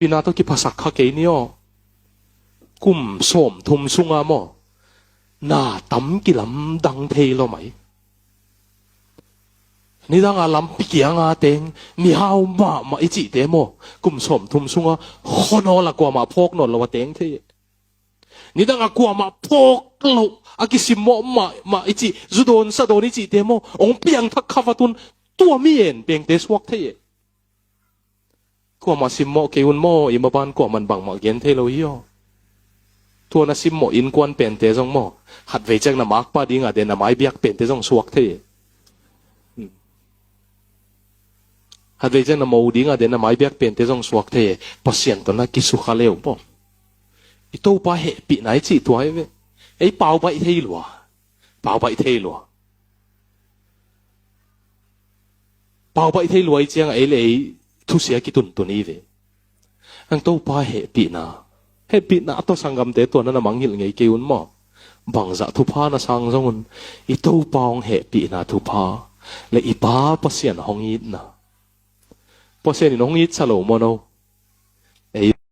pina to ki phasak kha ke ni o kum som thum sunga mo na tam ki lam dang thei lo mai ni dang a lam pi kia nga teng mi hau ma ichi te mo kum som thum sunga hono la kwa ma phok non lo wa teng thei ni dang a kwa ma phok lo akisim mo ma ichi zudon sa don ichi te mo ong piang thak khavatun tua mi en peng te swak thei kwa ma sim mo ke un mo ima ban kwa man bang ma gen thei lo hi yo tua na sim mo in kwan pen te jong mo hat ve chang na mak pa ding a de na mai biak pen te jong swak thei hat ve chang na mo ding a de na mai biak pen te jong swak thei pasien to na ki su kha leu po i to pa he pi nai chi tuai ve ei pau bai thei lo pau bai thei lo pau bai thei lo ai chang ai le thu sia ki tun tu ni ve ang to pa he pi na to sangam te to na manghil ngei ke un mo bang za thu pha na sang zongun i to paong he pi na thu pha le i pa pasien hong it na pasien in hong it sa lo mo no